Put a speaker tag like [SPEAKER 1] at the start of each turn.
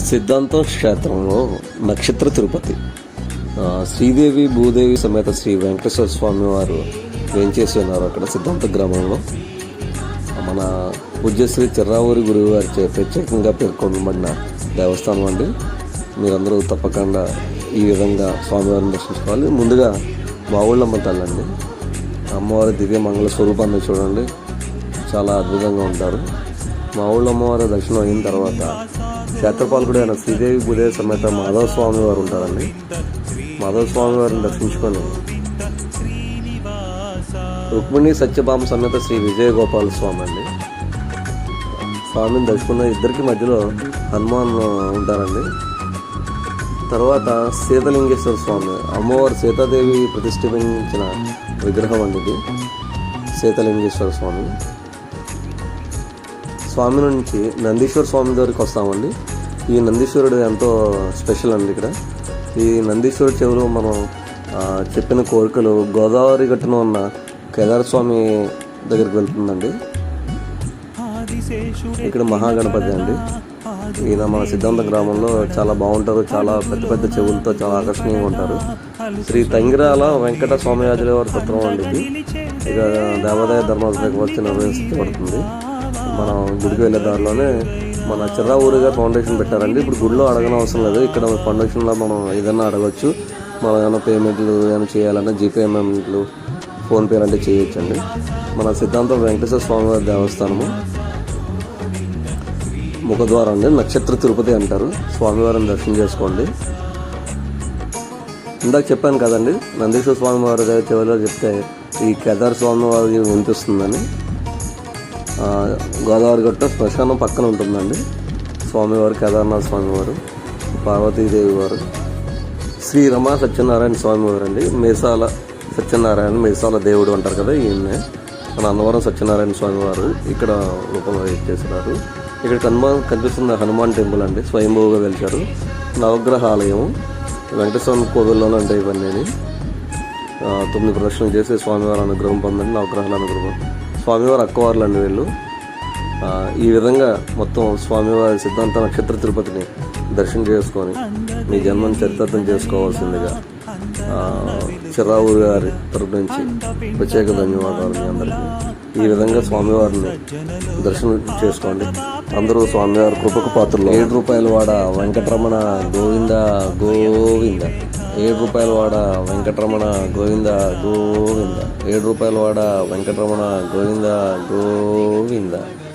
[SPEAKER 1] సిద్ధాంతం క్షేత్రంలో నక్షత్ర తిరుపతి శ్రీదేవి భూదేవి సమేత శ్రీ వెంకటేశ్వర స్వామి వారు వేంచేసి ఉన్నారు. అక్కడ సిద్ధాంత గ్రామంలో మన పూజ్యశ్రీ చిర్రావూరి గురువు గారిచే ప్రత్యేకంగా పేర్కొనబడిన దేవస్థానం అండి. మీరందరూ తప్పకుండా ఈ విధంగా స్వామివారిని దర్శించుకోవాలి. ముందుగా మా ఊళ్ళమ్మ తల్లండి, అమ్మవారి దివ్య మంగళ స్వరూపాన్ని చూడండి, చాలా అద్భుతంగా ఉంటారు. మా ఊళ్ళో అమ్మవారి దర్శనం అయిన తర్వాత క్షేత్రపాలకుడు అయిన శ్రీదేవి భూదేవి సమేత మాధవ స్వామి వారు ఉంటారండి. మాధవ స్వామి వారిని దర్శించుకొని రుక్మిణి సత్యభామ సమేత శ్రీ విజయగోపాల స్వామి అండి. స్వామిని దర్శకున్న ఇద్దరికి మధ్యలో హనుమాన్ ఉంటారండి. తర్వాత సీతలింగేశ్వర స్వామి, అమ్మవారు సీతాదేవి ప్రతిష్ఠించిన విగ్రహం అండి ఇది. సీతలింగేశ్వర స్వామి స్వామి నుంచి నందీశ్వర స్వామి దగ్గరికి వస్తామండి. ఈ నందీశ్వరుడు ఎంతో స్పెషల్ అండి. ఇక్కడ ఈ నందీశ్వరుడు చెవులు మనం చెప్పిన కోరికలు గోదావరి గట్టున ఉన్న కేదార స్వామి దగ్గరికి వెళ్తుందండి. ఇక్కడ మహాగణపతి అండి. ఈయన మన సిద్ధాంత గ్రామంలో చాలా బాగుంటారు, చాలా పెద్ద పెద్ద చెవులతో చాలా ఆకర్షణీయంగా ఉంటారు. శ్రీ తంగిరాల వెంకట స్వామియాజుల వారి సత్రం అండి ఇది. ఇక దేవాదాయ ధర్మాలకు వచ్చి నిర్వహించబడుతుంది. మనం గుడికి వెళ్ళే దారిలోనే మన చిర్రావూరి గారు ఫౌండేషన్ పెట్టారండి. ఇప్పుడు గుడిలో అడగని అవసరం లేదు, ఇక్కడ ఫౌండేషన్లో మనం ఏదైనా అడగచ్చు. మనం ఏమైనా పేమెంట్లు ఏమైనా చేయాలన్నా జీపే పేమెంట్లు, ఫోన్పే లాంటివి చేయొచ్చండి. మన సిద్ధాంతం వెంకటేశ్వర స్వామి వారి దేవస్థానము ముఖద్వారం అండి. నక్షత్ర తిరుపతి అంటారు. స్వామివారిని దర్శనం చేసుకోండి. ఇందాక చెప్పాను కదండి, నందీశ్వర స్వామి వారి చివరిలో చెప్తే ఈ కేదార స్వామి వారికి వినిపిస్తుందని. గోదావరి గట్ట శ్మశానం పక్కన ఉంటుందండి. స్వామివారు కేదార్నాథ స్వామివారు, పార్వతీదేవి వారు, శ్రీ రమా సత్యనారాయణ స్వామివారు అండి. మేసాల సత్యనారాయణ, మేసాల దేవుడు అంటారు కదా, ఈయన్నే మన అన్నవరం సత్యనారాయణ స్వామివారు ఇక్కడ రూపంలో చేస్తున్నారు. ఇక్కడ కనిపిస్తున్న హనుమాన్ టెంపుల్ అండి, స్వయంభూగా వెలిచారు. నవగ్రహ ఆలయం వెంకటేశ్వర కోవిల్లోనే అంటే ఇవన్నీ 9 ప్రదక్షిణలు చేసి స్వామివారి అనుగ్రహం పొందండి. నవగ్రహాల అనుగ్రహం. స్వామివారి అక్కవార్లు అండి వీళ్ళు. ఈ విధంగా మొత్తం స్వామివారి సిద్ధాంత నక్షత్ర తిరుపతిని దర్శనం చేసుకొని మీ జన్మను చరితార్థం చేసుకోవాల్సిందిగా చిర్రావూరి గారి తరపు నుంచి ప్రత్యేక ధన్యవాదాలు మీ అందరికీ. ఈ విధంగా స్వామివారిని దర్శనం చేసుకోండి. అందరూ స్వామివారి కృపకు పాత్రలు. ₹7 వాడ వెంకటరమణ గోవింద గోవింద. ₹7 వాడ వెంకటరమణ గోవింద గోవింద. ₹7 వాడ వెంకటరమణ గోవింద గోవింద.